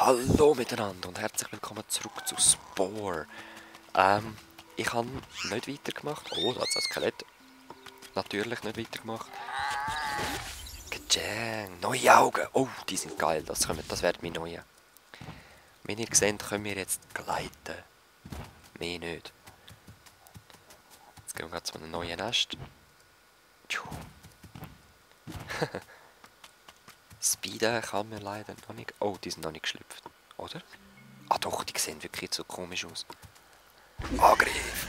Hallo miteinander und herzlich willkommen zurück zu Spore. Ich habe nicht weitergemacht. Oh, da hat es ein Skelett. Natürlich nicht weitergemacht. Gejang, neue Augen. Oh, die sind geil. Das werden meine neuen. Wenn ihr seht, können wir jetzt gleiten. Mehr nicht. Jetzt gehen wir gerade zu einem neuen Nest. Speeden kann man leider noch nicht. Oh, die sind noch nicht geschlüpft. Oder? Ah doch, die sehen wirklich so komisch aus. Angriff!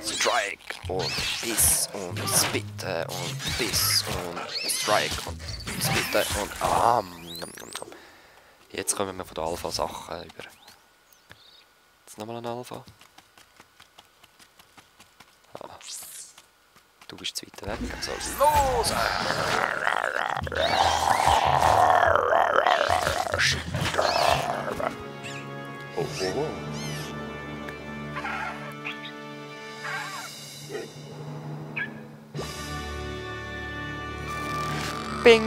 Strike und Biss und Spitten und Biss und Strike und Spitten und Jetzt kommen wir von der Alpha-Sachen über. Jetzt nochmal ein Alpha. Ah. Du bist zu weit weg. Also los! Oh, oh, oh. Bing!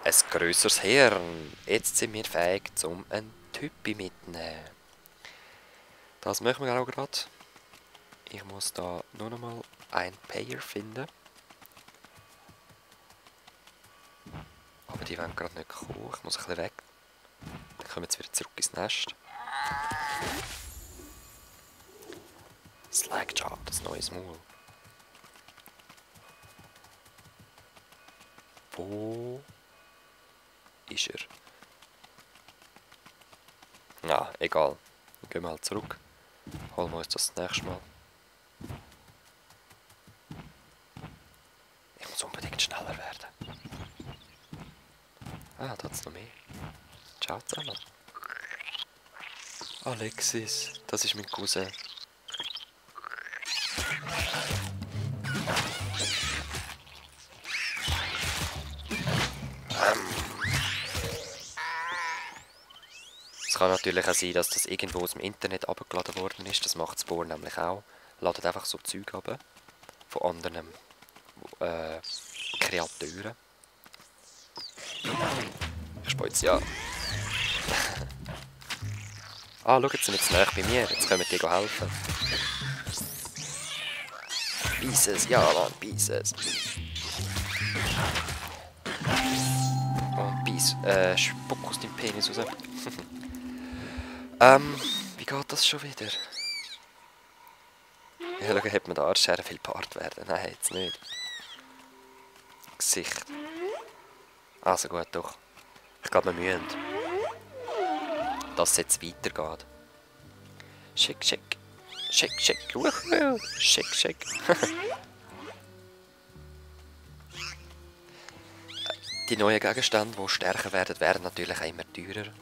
Ein grösseres Hirn. Jetzt sind wir fähig, um einen Typi mitzunehmen. Das machen wir auch gerade. Ich muss da nur noch mal einen Payer finden. Aber die wollen gerade nicht kommen. Ich muss ein bisschen weg. Dann kommen wir jetzt wieder zurück ins Nest. Slackjob, das neue Maul. Wo ist er? Ja, egal. Dann gehen wir halt zurück. Holen wir uns das nächste Mal. Ich muss unbedingt schneller werden. Ah, da hat es noch mehr. Ciao zusammen. Alexis, das ist mein Cousin. Es kann natürlich auch sein, dass das irgendwo aus dem Internet abgeladen worden ist. Das macht Spore nämlich auch. Ladet einfach so Zeug ab. Von anderen Kreateuren. Ich spiele jetzt ja. Ah, schau, jetzt sind jetzt näher bei mir. Jetzt können wir dir helfen. Pieces, ja Mann, Pieces. Und Piece, spuck aus dem Penis raus. Wie geht das schon wieder? Ja, schau, hat man da Arschschere viel Bart werden? Nein, jetzt nicht. Gesicht. Also gut, doch. Ich glaube, wir müssen. Dass es jetzt weitergeht. Schick, schick. Schick, schick. Schick, schick. Die neuen Gegenstände, die stärker werden, werden natürlich auch immer teurer.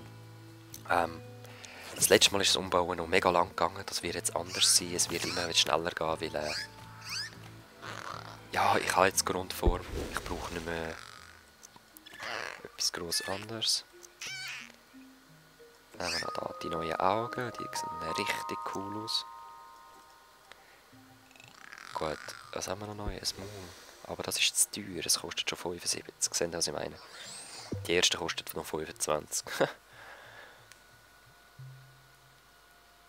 Das letzte Mal ist das Umbauen noch mega lang gegangen. Das wird jetzt anders sein. Es wird immer schneller gehen, weil ja, ich habe jetzt Grundform. Ich brauche nicht mehr etwas gross anderes. Nehmen wir noch da die neuen Augen. Die sehen richtig cool aus. Gut, was haben wir noch neu? Ein Maul. Aber das ist zu teuer. Es kostet schon 75. Seht ihr, was ich meine? Die erste kostet noch 25.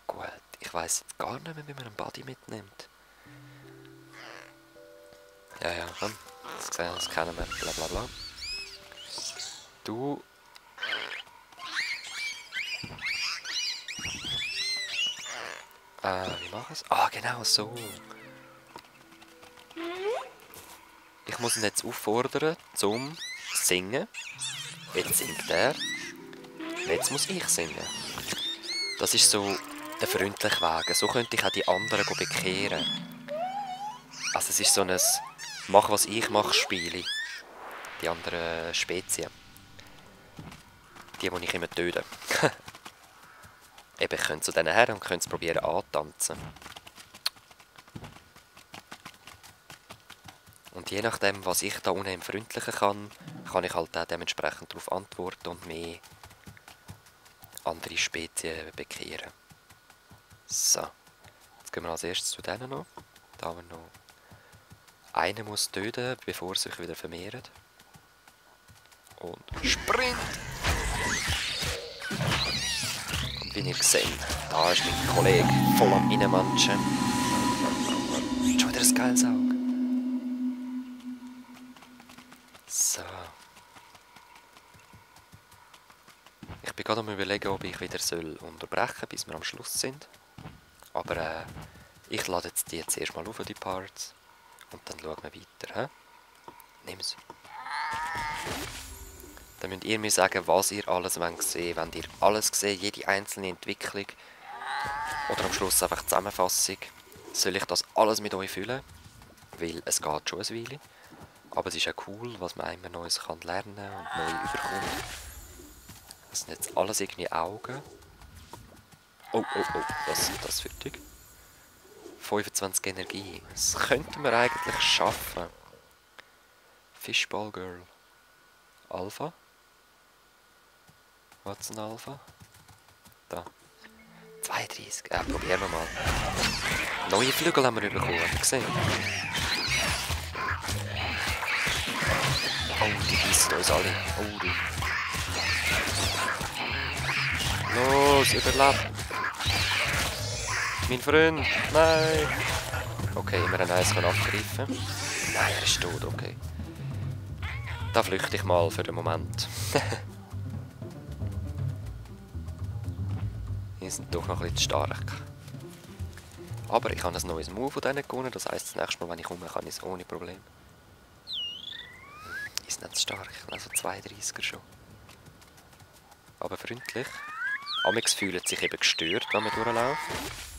Gut, ich weiss jetzt gar nicht mehr, wie man einen Buddy mitnimmt. Ja, ja, komm. Das kennen wir. Bla bla bla. Du. Wie machen wir es? Ah, genau so. Ich muss ihn jetzt auffordern zum Singen. Jetzt singt er. Jetzt muss ich singen. Das ist so der freundliche Weg. So könnte ich auch die anderen bekehren. Also es ist so ein Mach was ich mache Spiel. Die anderen Spezien. Die ich immer töte. Eben, ich könnte zu denen her und könnte es probieren antanzen. Und je nachdem, was ich da unten im Freundlichen kann ich halt auch dementsprechend darauf antworten und mehr andere Spezien bekehren. So. Jetzt gehen wir als erstes zu denen noch. Da haben wir noch einen muss töten, bevor er sich wieder vermehrt. Und Sprint! Und wie ihr seht, da ist mein Kollege voll am Innenmanschen. Schon wieder ein geiles Auge. So. Ich bin gerade am Überlegen, ob ich wieder unterbrechen soll, bis wir am Schluss sind. Aber ich lade jetzt die zuerst mal auf, die Parts. Und dann schauen wir weiter. He? Nimm's. Dann müsst ihr mir sagen, was ihr alles sehen wollt. Wenn ihr alles seht, jede einzelne Entwicklung. Oder am Schluss einfach Zusammenfassung. Soll ich das alles mit euch füllen? Weil es geht schon eine Weile. Aber es ist auch cool, was man immer Neues kann lernen und neu überkommt. Das sind jetzt alles irgendwie Augen. Oh, das ist fertig. 25 Energie. Das könnten wir eigentlich schaffen. Fishball Girl. Alpha. Was ist ein Alpha? Da. 32. Ja, probieren wir mal. Neue Flügel haben wir bekommen. Habt ihr gesehen? Oh, die beißen uns alle. Oh, du. Los, überlebt. Mein Freund. Nein. Okay, immer ein Eis abgreifen. Nein, er ist tot, okay. Da flüchte ich mal für den Moment. Die sind doch noch ein bisschen stark. Aber ich habe ein neues Move von denen gewonnen. Das heisst, das nächste Mal, wenn ich komme, kann ich es ohne Problem. Die sind nicht stark, also 32er schon. Aber freundlich. Amix fühlen sich eben gestört, wenn man durchläuft.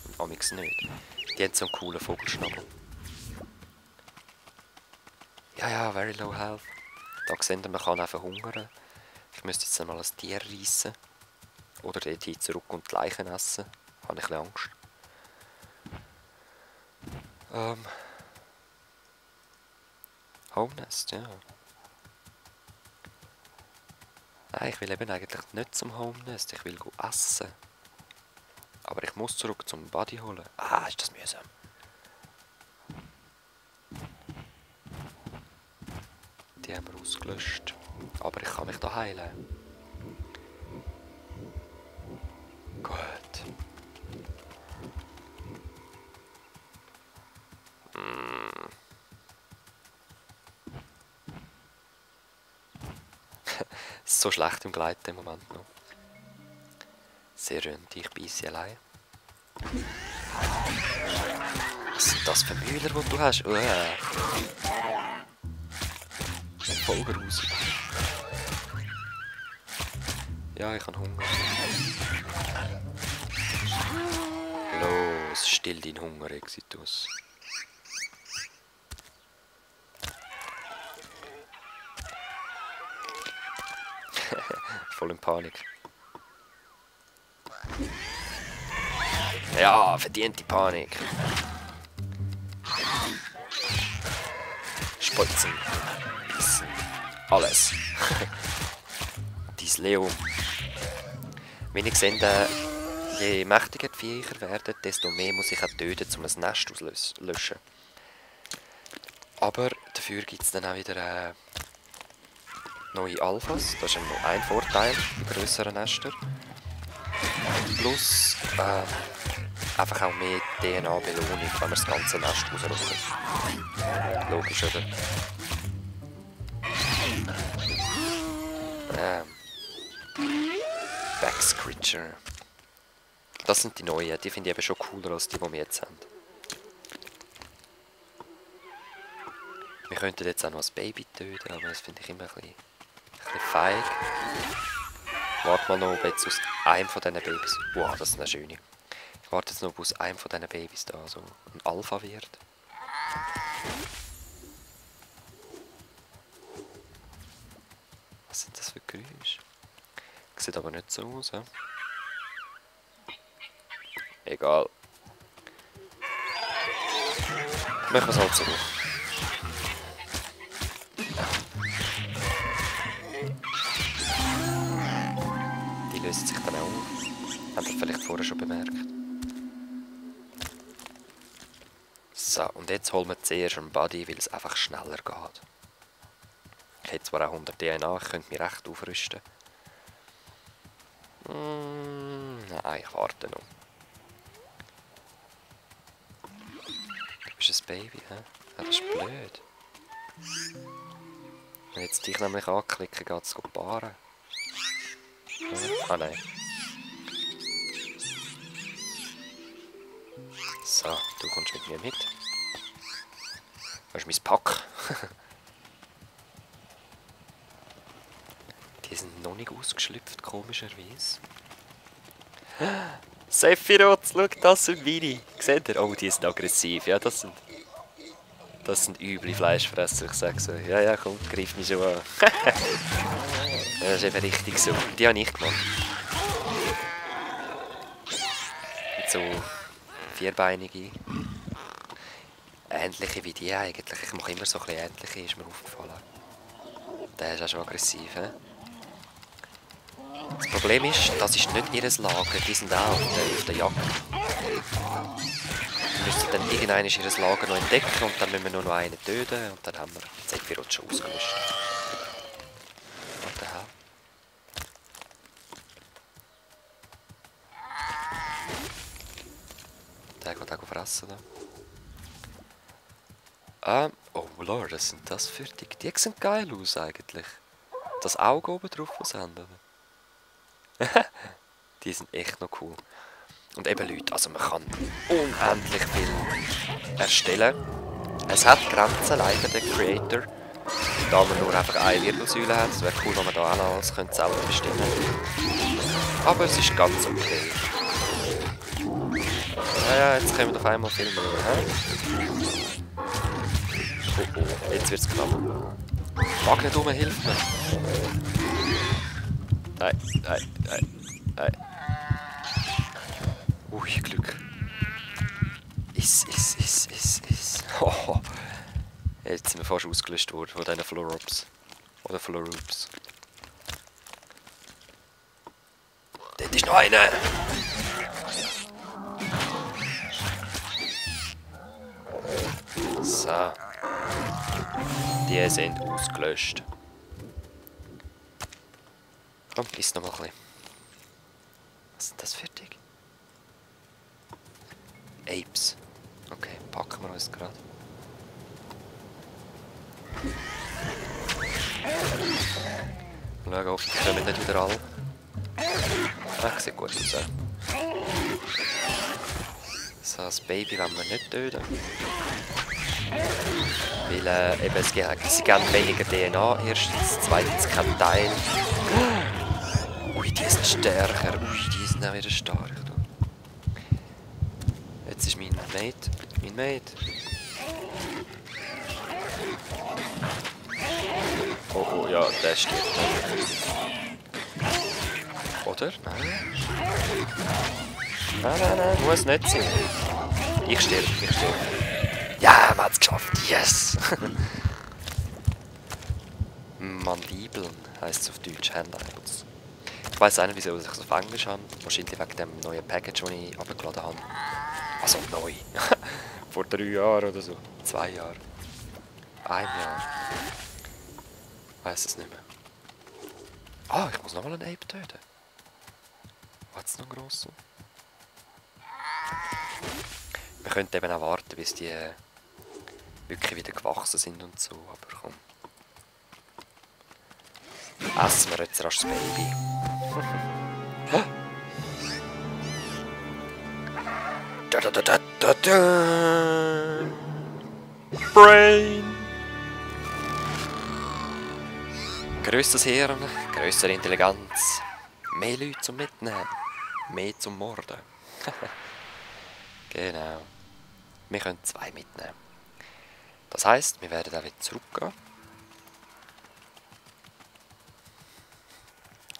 Und Amix nicht. Die haben so einen coolen Vogelschnabel. Ja, very low health. Da seht ihr, man kann auch verhungern. Ich müsste jetzt mal ein Tier reissen. Oder dort hin zurück und die Leichen essen. Da habe ich ein bisschen Angst. Homenest, ja. Nein, ich will eben eigentlich nicht zum Homenest. Ich will essen. Aber ich muss zurück zum Buddy holen. Ah, ist das mühsam. Die haben wir ausgelöscht. Aber ich kann mich da heilen. Gut. So schlecht im Gleiten im Moment noch. Sehr ründ, ich beiße allein. Was sind das für Mühler, die du hast? Voll grusig. Ja, ich habe Hunger. Los, still deinen Hunger, Exitus. Voll in Panik. Ja, verdiente Panik. Spritzen. Bissen. Alles. Dies Leo. Wie ihr seht, je mächtiger die Viecher werden, desto mehr muss ich auch töten, um ein Nest auszulöschen. Aber dafür gibt es dann auch wieder neue Alphas. Das ist noch ein Vorteil bei grösseren Nestern. Plus einfach auch mehr DNA-Belohnung, wenn man das ganze Nest ausrottet. Logisch, oder? Backscritcher. Das sind die neuen, die finde ich eben schon cooler als die wir jetzt haben. Wir könnten jetzt auch noch ein Baby töten, aber das finde ich immer ein bisschen feig. Warte mal noch, ob jetzt aus einem von diesen Babys... Wow, das ist eine schöne. Ich warte jetzt noch, ob aus einem von diesen Babys da so ein Alpha wird. Was sind das für Geräusche? Sieht aber nicht so aus, he? Egal. Machen wir es halt so. Die lösen sich dann auch auf. Habt ihr vielleicht vorher schon bemerkt. So, und jetzt holen wir zuerst einen Buddy, weil es einfach schneller geht. Ich hätte zwar auch 100 DNA, ich könnte mich recht aufrüsten. Nein, ich warte noch. Du bist ein Baby, hä? Ja, das ist blöd. Wenn ich jetzt dich nämlich anklicke, geht es paaren. Ah nein. So, du kommst mit mir mit. Das ist mein Pack. Die sind noch nicht ausgeschlüpft, komischerweise. Sephiroth, schau, das sind meine. Seht ihr? Oh, die sind aggressiv. Ja, das sind üble Fleischfresser, ich sag's euch. Ja, ja, komm, greif mich schon an. Das ist eben richtig so. Die habe ich gemacht. Mit so vierbeinige. Ähnliche wie die eigentlich. Ich mache immer so ein bisschen ähnliche, ist mir aufgefallen. Der ist auch schon aggressiv, he? Das Problem ist, das ist nicht ihr Lager, die sind auch auf der Jagd. Wir müssen dann irgendwann ihr Lager noch entdecken und dann müssen wir nur noch einen töten und dann haben wir Sephiroth schon ausgelöscht. What the hell? Der geht auch fressen da. Oh Lord, was sind das für die? Die sehen geil aus eigentlich. Das Auge oben drauf, was haben wir? Die sind echt noch cool. Und eben Leute, also man kann unendlich viel erstellen. Es hat Grenzen, leider der Creator. Da man nur einfach eine Wirbelsäule hat. Es wäre cool, wenn man da auch noch alles selber bestimmen könnte. Aber es ist ganz okay. Ja, jetzt kommen wir auf einmal viel mehr. Oh, jetzt wird's knapp. Mag nicht um, hilft mir. Nein. Ui, Glück. Is. Oh, jetzt sind wir fast ausgelöscht worden von diesen Florops. Oder Floroops. Dort ist noch einer! So. Die sind ausgelöscht. Komm, iss noch mal ein bisschen. Was sind das für Dinge? Apes. Okay, packen wir uns gerade. Schauen, hoffentlich kommen nicht wieder alle. Ah, sieht gut aus. So, das Baby wollen wir nicht töten. Weil eben, sie geben weniger DNA, erstens, zweitens kein Teil. Ui, die sind stärker. Ui, die sind auch wieder stark. Jetzt ist mein Mate. Oh, ja, der stirbt. Oder? Nein, muss nicht sein. Ich sterbe. Ja, wir haben es geschafft, yes! Mandibeln heisst es auf Deutsch, Handles. Ich weiss auch nicht, wieso ich es auf Englisch habe. Wahrscheinlich wegen dem neuen Package, das ich abgeladen habe. Also neu. Vor 3 Jahren oder so. 2 Jahren. 1 Jahr. Ich weiss es nicht mehr. Ah, ich muss nochmal einen Ape töten. Was noch grosser? Wir könnten eben auch warten, bis die wirklich wieder gewachsen sind und so, aber komm. Essen wir jetzt rasch das Baby. Brain! Grösseres Hirn, grössere Intelligenz, mehr Leute zum Mitnehmen, mehr zum Morden. Genau. Wir können 2 mitnehmen. Das heisst, wir werden auch wieder zurückgehen.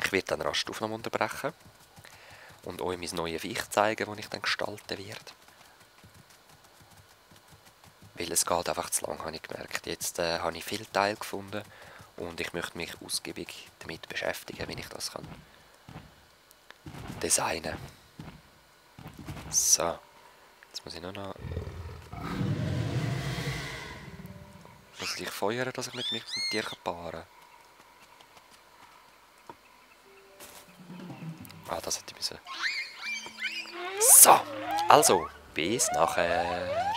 Ich werde dann rasch die Aufnahme unterbrechen und euch mein neues Viech zeigen, das ich dann gestalten werde. Weil es geht einfach zu lang, habe ich gemerkt. Jetzt habe ich viele Teile gefunden und ich möchte mich ausgiebig damit beschäftigen, wie ich das kann designen. So, jetzt muss ich nur noch... Muss ich feuern, dass ich mit dir paaren kann? Ah, das hätte ich müssen. So, also, bis nachher.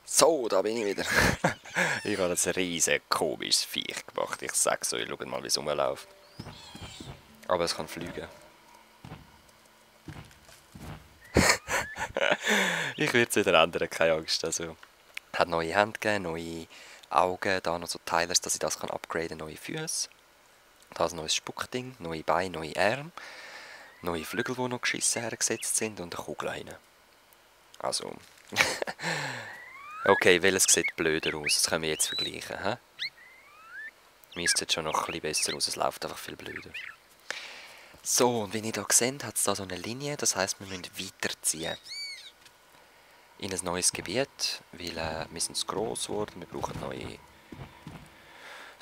So, da bin ich wieder. Ich habe ein riesen komisches Viech gemacht. Ich sag's euch, schaut mal, wie es rumläuft. Aber es kann fliegen. Ich würde es wieder ändern, keine Angst. Also, hat neue Hände gegeben, neue Augen, da noch so Teilers, dass ich das kann upgraden, neue Füße. Da ein neues Spuckding, neue Beine, neue Arme, neue Flügel, die noch geschissen hergesetzt sind und eine Kugel rein. Also, okay, welches sieht blöder aus? Das können wir jetzt vergleichen. He? Meins sieht schon noch ein bisschen besser aus, es läuft einfach viel blöder. So, und wie ihr hier seht, hat es da so eine Linie, das heisst, wir müssen weiterziehen. In ein neues Gebiet, weil wir sind zu gross geworden, wir brauchen ein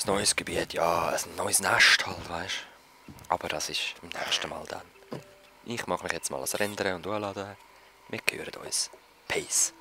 neues Gebiet, ja, ein neues Nest halt, weißt du. Aber das ist im nächsten Mal dann. Ich mache mich jetzt mal als Rendern und hochladen. Wir hören uns. Peace.